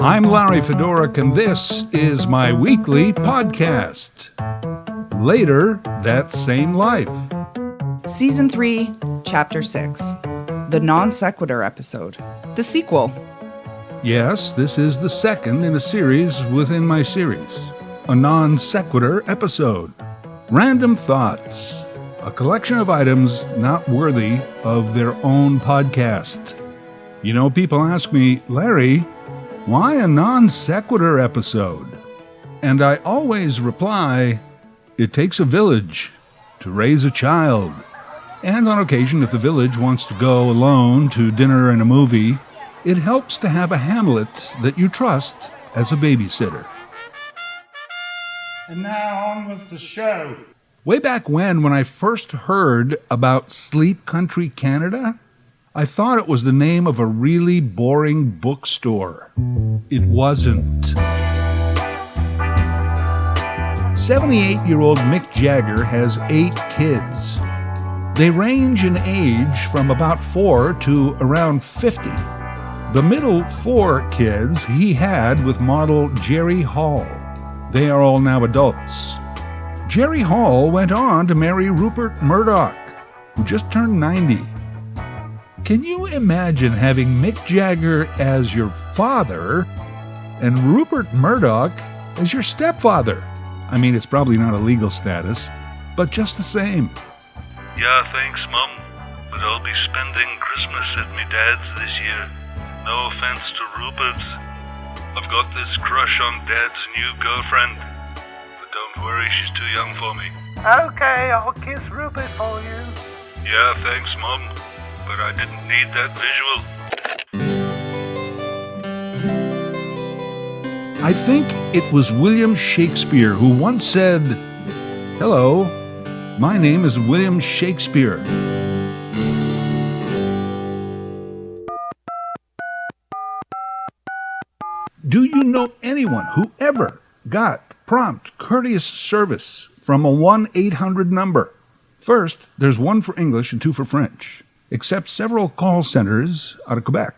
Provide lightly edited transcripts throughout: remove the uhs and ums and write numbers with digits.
I'm Larry Fedoruk, and this is my weekly podcast. Later That Same Life. Season 3, Chapter 6. The Non Sequitur episode. The sequel. Yes, this is the second in a series within my series. A non sequitur episode. Random thoughts. A collection of items not worthy of their own podcast. You know, people ask me, Larry, why a non sequitur episode? And I always reply, it takes a village to raise a child. And on occasion, if the village wants to go alone to dinner and a movie, it helps to have a Hamlet that you trust as a babysitter. And now on with the show. Way back when I first heard about Sleep Country Canada, I thought it was the name of a really boring bookstore. It wasn't. 78-year-old Mick Jagger has 8 kids. They range in age from about 4 to around 50. The middle 4 kids he had with model Jerry Hall. They are all now adults. Jerry Hall went on to marry Rupert Murdoch, who just turned 90. Can you imagine having Mick Jagger as your father and Rupert Murdoch as your stepfather? I mean, it's probably not a legal status, but just the same. Yeah, thanks, Mum, but I'll be spending Christmas at me dad's this year. No offense to Rupert. I've got this crush on Dad's new girlfriend, but don't worry, she's too young for me. Okay, I'll kiss Rupert for you. Yeah, thanks, Mum, but I didn't need that visual. I think it was William Shakespeare who once said, "Hello, my name is William Shakespeare." Do you know anyone who ever got prompt, courteous service from a 1-800 number? First, there's 1 for English and 2 for French, except several call centers out of Quebec,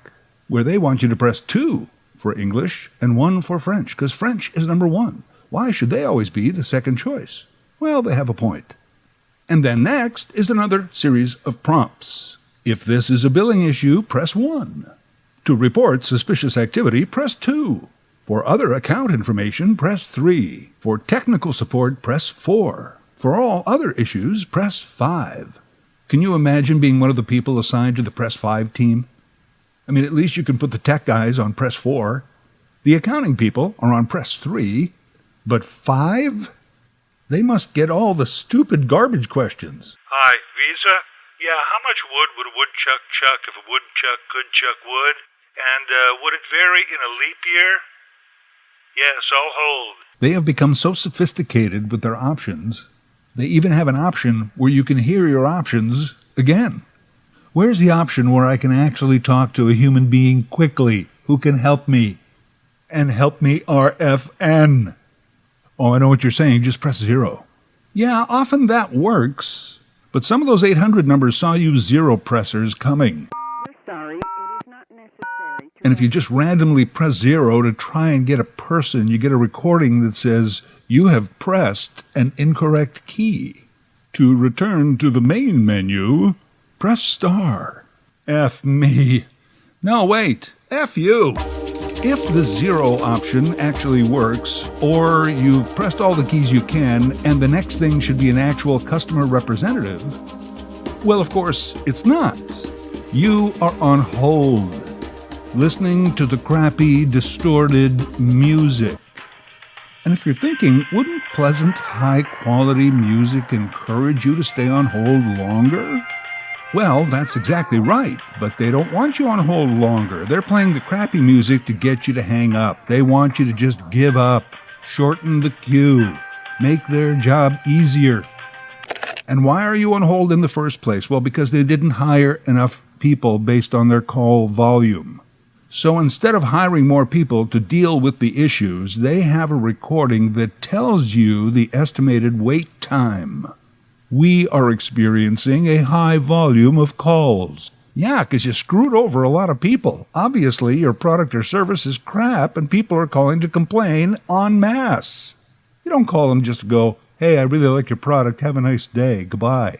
where they want you to press 2 for English and 1 for French, because French is number 1. Why should they always be the second choice? Well, they have a point. And then next is another series of prompts. If this is a billing issue, press 1. To report suspicious activity, press 2. For other account information, press 3. For technical support, press 4. For all other issues, press 5. Can you imagine being one of the people assigned to the press 5 team? I mean, at least you can put the tech guys on press 4. The accounting people are on press 3. But 5? They must get all the stupid garbage questions. Hi, Visa? Yeah, how much wood would a woodchuck chuck if a woodchuck could chuck wood? And would it vary in a leap year? Yes, I'll hold. They have become so sophisticated with their options, they even have an option where you can hear your options again. Where's the option where I can actually talk to a human being quickly who can help me? And help me RFN. Oh, I know what you're saying. Just press 0. Yeah, often that works. But some of those 800 numbers saw you 0 pressers coming. We're sorry, it is not necessary to... And if you just randomly press 0 to try and get a person, you get a recording that says, you have pressed an incorrect key. To return to the main menu, press star. F me. No, wait. F you. If the 0 option actually works, or you've pressed all the keys you can, and the next thing should be an actual customer representative, well, of course, it's not. You are on hold, listening to the crappy, distorted music. And if you're thinking, wouldn't pleasant, high-quality music encourage you to stay on hold longer? Well, that's exactly right, but they don't want you on hold longer. They're playing the crappy music to get you to hang up. They want you to just give up, shorten the queue, make their job easier. And why are you on hold in the first place? Well, because they didn't hire enough people based on their call volume. So instead of hiring more people to deal with the issues, they have a recording that tells you the estimated wait time. We are experiencing a high volume of calls. Yeah, because you screwed over a lot of people. Obviously, your product or service is crap, and people are calling to complain en masse. You don't call them just to go, hey, I really like your product, have a nice day, goodbye.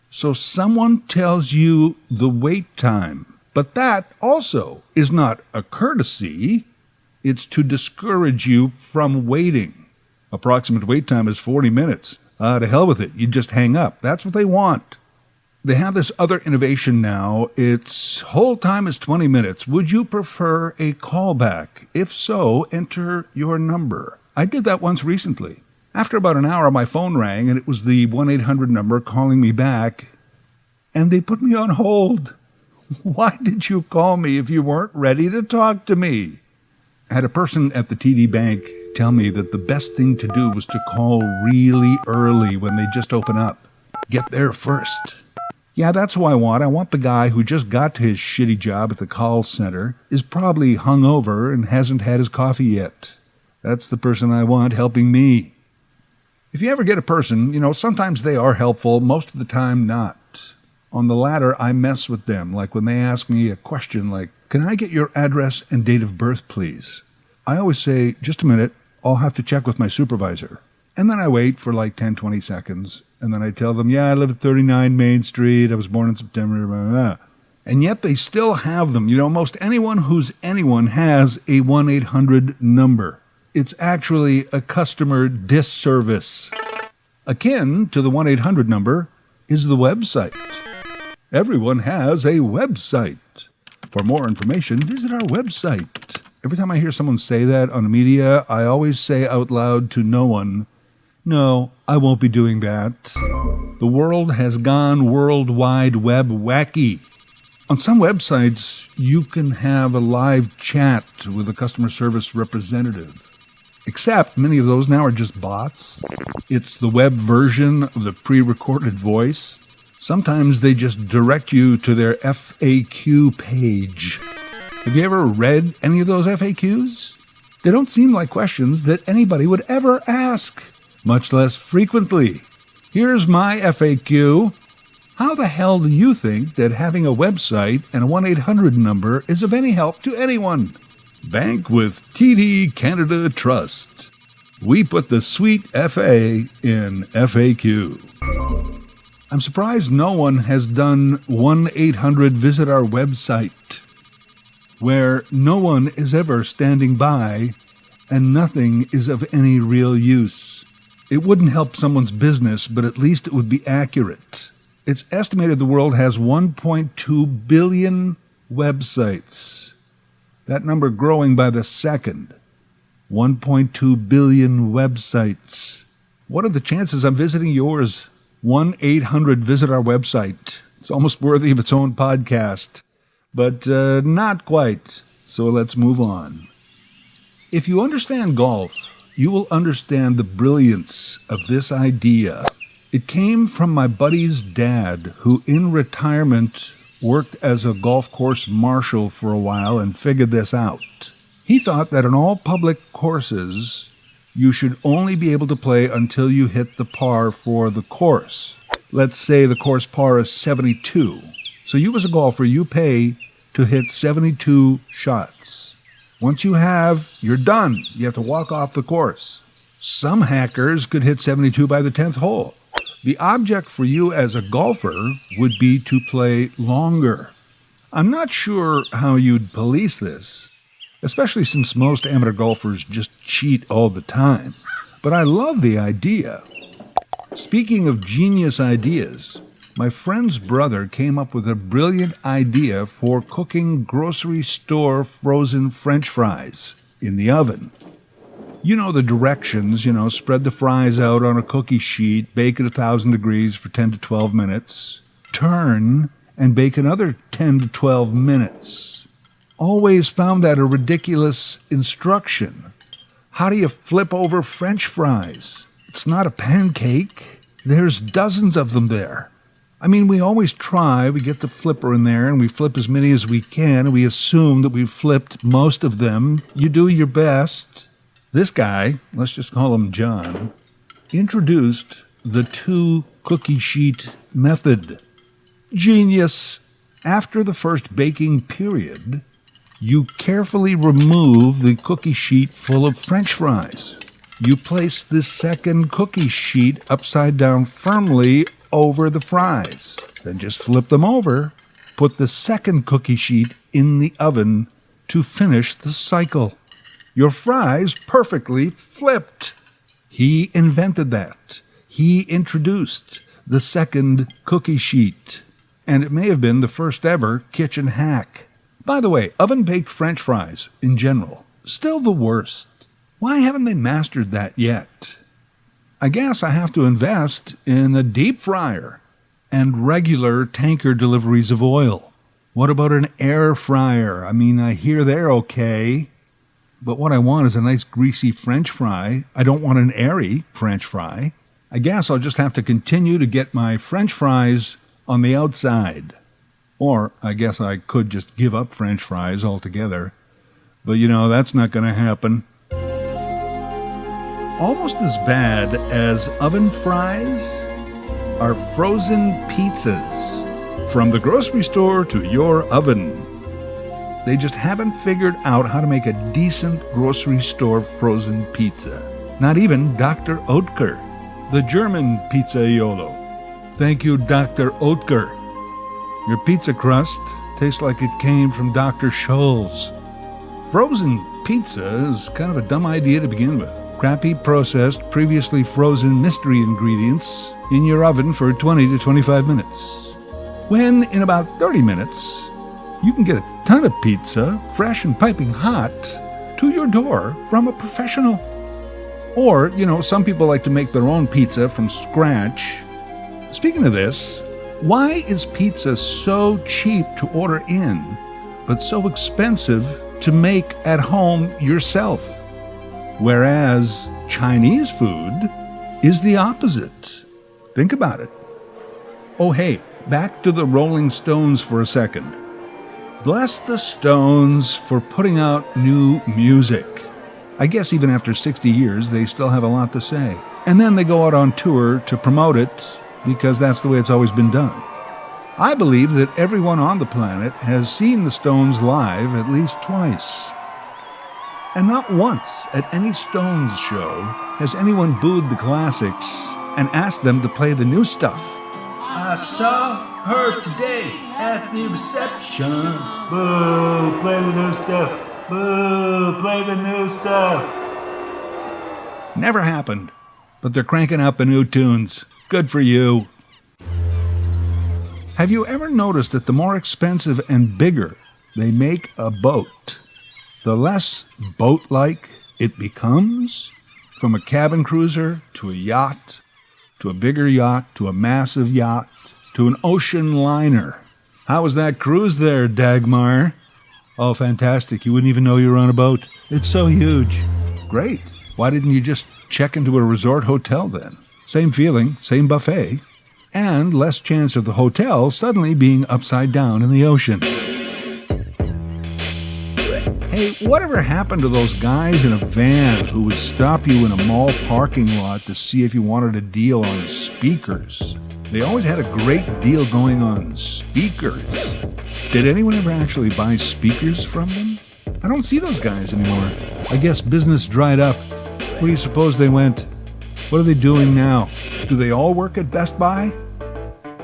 So someone tells you the wait time, but that also is not a courtesy. It's to discourage you from waiting. Approximate wait time is 40 minutes. To hell with it, you just hang up. That's what they want. They have this other innovation now. Its hold time is 20 minutes. Would you prefer a callback? If so, enter your number. I did that once recently. After about an hour, my phone rang, and it was the 1-800 number calling me back, and they put me on hold. Why did you call me if you weren't ready to talk to me? I had a person at the TD Bank tell me that the best thing to do was to call really early when they just open up. Get there first. Yeah, that's who I want. I want the guy who just got to his shitty job at the call center, is probably hungover and hasn't had his coffee yet. That's the person I want helping me. If you ever get a person, sometimes they are helpful, most of the time not. On the latter, I mess with them, like when they ask me a question like, can I get your address and date of birth, please? I always say, just a minute, I'll have to check with my supervisor. And then I wait for like 10, 20 seconds, and then I tell them, yeah, I live at 39 Main Street, I was born in September, blah, blah, blah. And yet they still have them. Most anyone who's anyone has a 1-800 number. It's actually a customer disservice. Akin to the 1-800 number is the website. Everyone has a website. For more information, visit our website. Every time I hear someone say that on the media, I always say out loud to no one, no, I won't be doing that. The world has gone World Wide Web wacky. On some websites, you can have a live chat with a customer service representative. Except many of those now are just bots. It's the web version of the pre-recorded voice. Sometimes they just direct you to their FAQ page. Have you ever read any of those FAQs? They don't seem like questions that anybody would ever ask, much less frequently. Here's my FAQ. How the hell do you think that having a website and a 1-800 number is of any help to anyone? Bank with TD Canada Trust. We put the sweet FA in FAQ. I'm surprised no one has done 1-800 visit our website, where no one is ever standing by and nothing is of any real use. It wouldn't help someone's business, but at least it would be accurate. It's estimated the world has 1.2 billion websites. That number growing by the second. 1.2 billion websites. What are the chances I'm visiting yours? 1-800 visit our website. It's almost worthy of its own podcast. But not quite. So let's move on. If you understand golf, you will understand the brilliance of this idea. It came from my buddy's dad, who in retirement worked as a golf course marshal for a while and figured this out. He thought that on all public courses, you should only be able to play until you hit the par for the course. Let's say the course par is 72. So you as a golfer, you pay to hit 72 shots. Once you have, you're done. You have to walk off the course. Some hackers could hit 72 by the 10th hole. The object for you as a golfer would be to play longer. I'm not sure how you'd police this, especially since most amateur golfers just cheat all the time. But I love the idea. Speaking of genius ideas, my friend's brother came up with a brilliant idea for cooking grocery store frozen French fries in the oven. You know the directions, spread the fries out on a cookie sheet, bake at 1,000 degrees for 10 to 12 minutes, turn, and bake another 10 to 12 minutes. Always found that a ridiculous instruction. How do you flip over French fries? It's not a pancake. There's dozens of them there. I mean, we always try. We get the flipper in there, and we flip as many as we can, and we assume that we've flipped most of them. You do your best. This guy, let's just call him John, introduced the 2 cookie sheet method. Genius. After the first baking period, you carefully remove the cookie sheet full of French fries. You place the second cookie sheet upside down firmly over the fries. Then just flip them over. Put the second cookie sheet in the oven to finish the cycle. Your fries perfectly flipped. He invented that. He introduced the second cookie sheet. And it may have been the first ever kitchen hack. By the way, oven-baked French fries, in general, still the worst. Why haven't they mastered that yet? I guess I have to invest in a deep fryer and regular tanker deliveries of oil. What about an air fryer? I mean, I hear they're okay, but what I want is a nice greasy French fry. I don't want an airy French fry. I guess I'll just have to continue to get my French fries on the outside. Or I guess I could just give up French fries altogether. But that's not going to happen. Almost as bad as oven fries are frozen pizzas. From the grocery store to your oven. They just haven't figured out how to make a decent grocery store frozen pizza. Not even Dr. Oetker, the German pizzaiolo. Thank you, Dr. Oetker. Your pizza crust tastes like it came from Dr. Scholl's. Frozen pizza is kind of a dumb idea to begin with. Crappy processed, previously frozen mystery ingredients in your oven for 20 to 25 minutes. When, in about 30 minutes, you can get a ton of pizza, fresh and piping hot, to your door from a professional. Or, some people like to make their own pizza from scratch. Speaking of this, why is pizza so cheap to order in, but so expensive to make at home yourself? Whereas Chinese food is the opposite. Think about it. Oh, hey, back to the Rolling Stones for a second. Bless the Stones for putting out new music. I guess even after 60 years, they still have a lot to say. And then they go out on tour to promote it, because that's the way it's always been done. I believe that everyone on the planet has seen the Stones live at least twice. And not once at any Stones show has anyone booed the classics and asked them to play the new stuff. I saw her today at the reception. Boo, play the new stuff. Boo, play the new stuff. Never happened, but they're cranking out the new tunes. Good for you. Have you ever noticed that the more expensive and bigger they make a boat, the less boat-like it becomes? From a cabin cruiser to a yacht, to a bigger yacht, to a massive yacht, to an ocean liner. How was that cruise there, Dagmar? Oh, fantastic. You wouldn't even know you were on a boat. It's so huge. Great. Why didn't you just check into a resort hotel then? Same feeling, same buffet, and less chance of the hotel suddenly being upside down in the ocean. Hey, whatever happened to those guys in a van who would stop you in a mall parking lot to see if you wanted a deal on speakers? They always had a great deal going on speakers. Did anyone ever actually buy speakers from them? I don't see those guys anymore. I guess business dried up. Where do you suppose they went? What are they doing now? Do they all work at Best Buy?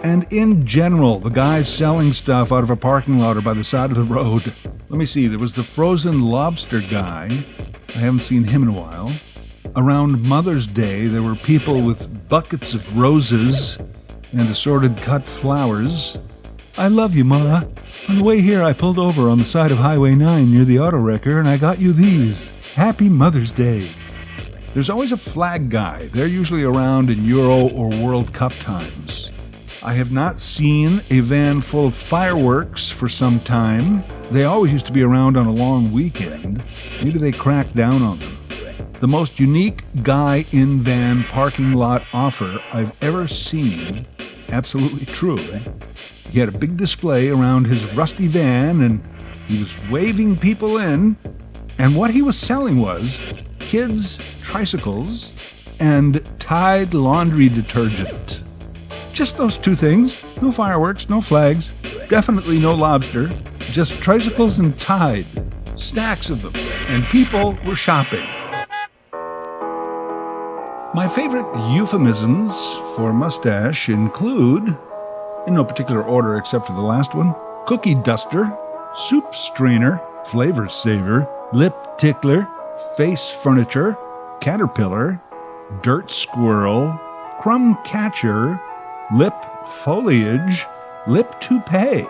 And in general, the guys selling stuff out of a parking lot or by the side of the road. Let me see, there was the frozen lobster guy. I haven't seen him in a while. Around Mother's Day, there were people with buckets of roses and assorted cut flowers. I love you, Ma. On the way here, I pulled over on the side of Highway 9 near the auto wrecker, and I got you these. Happy Mother's Day. There's always a flag guy. They're usually around in Euro or World Cup times. I have not seen a van full of fireworks for some time. They always used to be around on a long weekend. Maybe they cracked down on them. The most unique guy-in-van parking lot offer I've ever seen, absolutely true. He had a big display around his rusty van, and he was waving people in. And what he was selling was kids' tricycles and Tide laundry detergent. Just those two things. No fireworks, no flags, definitely no lobster, just tricycles and tide. Stacks of them. And people were shopping. My favorite euphemisms for mustache include, in no particular order except for the last one, cookie duster, soup strainer, flavor saver, lip tickler, face furniture, caterpillar, dirt squirrel, crumb catcher, lip foliage, lip toupee,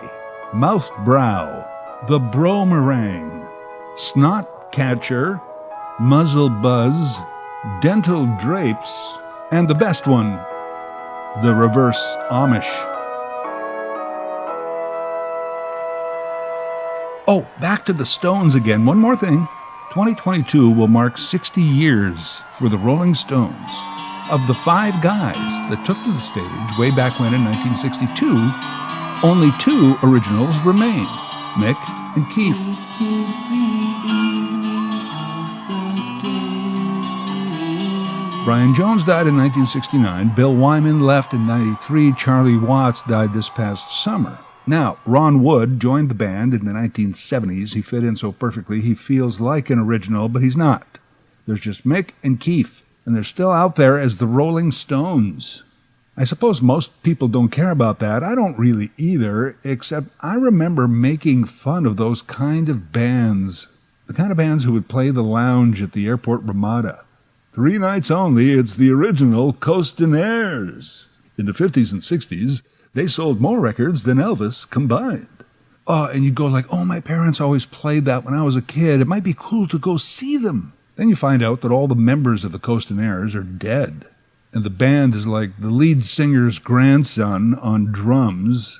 mouth brow, the bro meringue, snot catcher, muzzle buzz, dental drapes, and the best one, the reverse Amish. Oh, back to the Stones again. One more thing. 2022 will mark 60 years for the Rolling Stones. Of the 5 guys that took to the stage way back when in 1962, only 2 originals remain, Mick and Keith. Brian Jones died in 1969, Bill Wyman left in 93, Charlie Watts died this past summer. Now, Ron Wood joined the band in the 1970s. He fit in so perfectly, he feels like an original, but he's not. There's just Mick and Keith, and they're still out there as the Rolling Stones. I suppose most people don't care about that. I don't really either, except I remember making fun of those kind of bands. The kind of bands who would play the lounge at the airport Ramada. 3 nights only, it's the original Coast and Airs. In the 50s and 60s, they sold more records than Elvis combined. And you'd go like, oh, my parents always played that when I was a kid. It might be cool to go see them. Then you find out that all the members of the Coast and Airs are dead. And the band is like the lead singer's grandson on drums,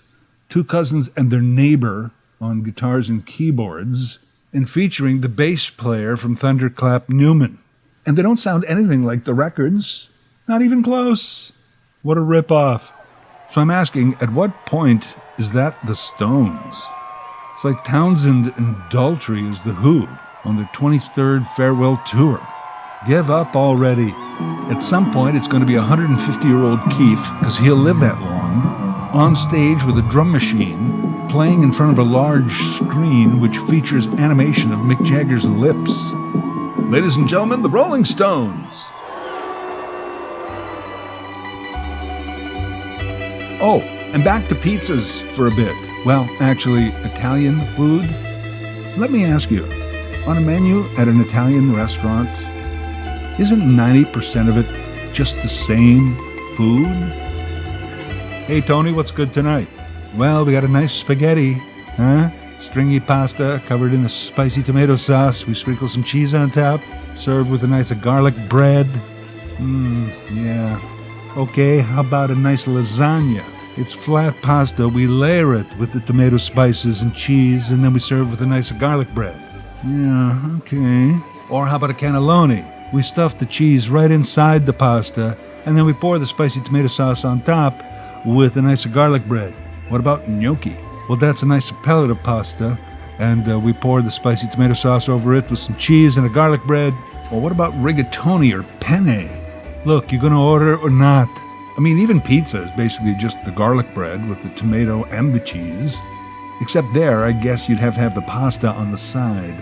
2 cousins and their neighbor on guitars and keyboards, and featuring the bass player from Thunderclap Newman. And they don't sound anything like the records. Not even close. What a ripoff. So I'm asking, at what point is that the Stones? It's like Townsend and Daltrey is the Who on their 23rd farewell tour. Give up already. At some point, it's going to be 150-year-old Keith, because he'll live that long, on stage with a drum machine, playing in front of a large screen which features animation of Mick Jagger's lips. Ladies and gentlemen, the Rolling Stones. Oh, and back to pizzas for a bit. Well, actually, Italian food. Let me ask you, on a menu at an Italian restaurant, isn't 90% of it just the same food? Hey, Tony, what's good tonight? Well, we got a nice spaghetti, huh? Stringy pasta covered in a spicy tomato sauce. We sprinkle some cheese on top, served with a nice garlic bread. Yeah. Okay, how about a nice lasagna? It's flat pasta. We layer it with the tomato spices and cheese, and then we serve with a nice garlic bread. Yeah, okay. Or how about a cannelloni? We stuff the cheese right inside the pasta, and then we pour the spicy tomato sauce on top with a nice garlic bread. What about gnocchi? Well, that's a nice pellet of pasta, and we pour the spicy tomato sauce over it with some cheese and a garlic bread. Or what about rigatoni or penne? Look, you gonna order or not? I mean, even pizza is basically just the garlic bread with the tomato and the cheese. Except there, I guess you'd have to have the pasta on the side.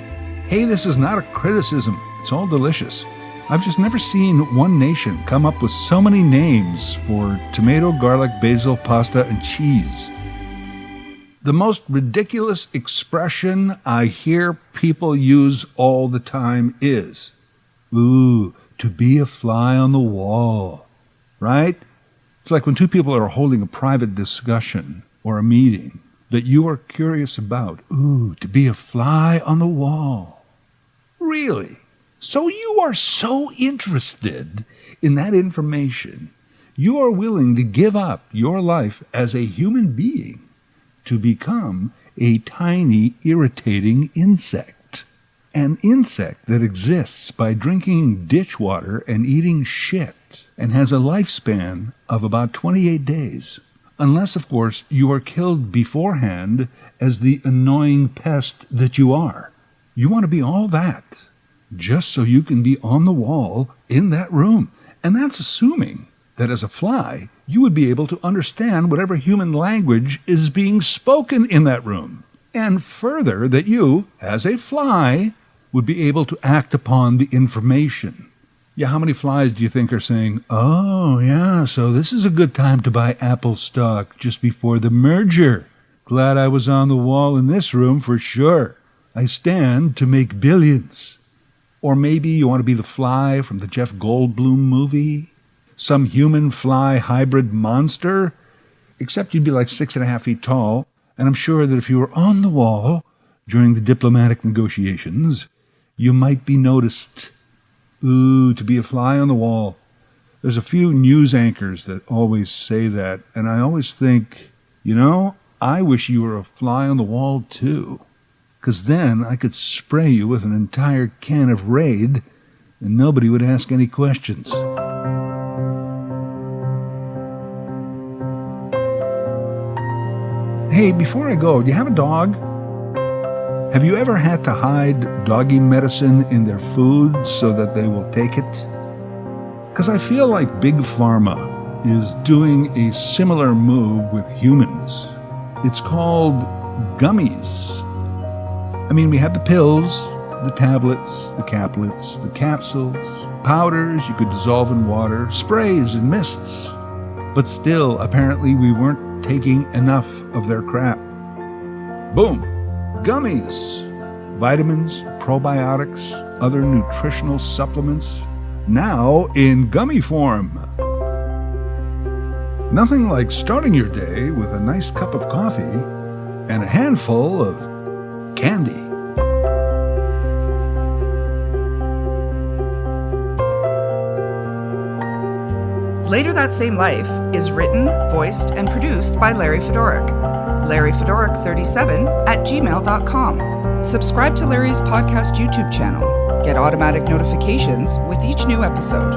Hey, this is not a criticism. It's all delicious. I've just never seen one nation come up with so many names for tomato, garlic, basil, pasta, and cheese. The most ridiculous expression I hear people use all the time is, ooh, to be a fly on the wall, right? It's like when 2 people are holding a private discussion or a meeting that you are curious about. Ooh, to be a fly on the wall. Really? So you are so interested in that information, you are willing to give up your life as a human being to become a tiny, irritating insect. An insect that exists by drinking ditch water and eating shit and has a lifespan of about 28 days. Unless, of course, you are killed beforehand as the annoying pest that you are. You want to be all that just so you can be on the wall in that room. And that's assuming that as a fly, you would be able to understand whatever human language is being spoken in that room. And further, that you, as a fly, would be able to act upon the information. Yeah, how many flies do you think are saying, "Oh, yeah, so this is a good time to buy Apple stock just before the merger. Glad I was on the wall in this room for sure. I stand to make billions." Or maybe you want to be the fly from the Jeff Goldblum movie, some human fly hybrid monster, except you'd be like 6.5 feet tall, and I'm sure that if you were on the wall during the diplomatic negotiations, you might be noticed. Ooh, to be a fly on the wall. There's a few news anchors that always say that, and I always think, I wish you were a fly on the wall too, because then I could spray you with an entire can of Raid, and nobody would ask any questions. Hey, before I go, do you have a dog? Have you ever had to hide doggy medicine in their food so that they will take it? Because I feel like Big Pharma is doing a similar move with humans. It's called gummies. I mean, we have the pills, the tablets, the caplets, the capsules, powders you could dissolve in water, sprays and mists. But still, apparently we weren't taking enough of their crap. Boom! Gummies! Vitamins, probiotics, other nutritional supplements, now in gummy form. Nothing like starting your day with a nice cup of coffee and a handful of candy. Later That Same Life is written, voiced, and produced by Larry Fedoruk. LarryFedoruk37@gmail.com. Subscribe to Larry's podcast YouTube channel. Get automatic notifications with each new episode.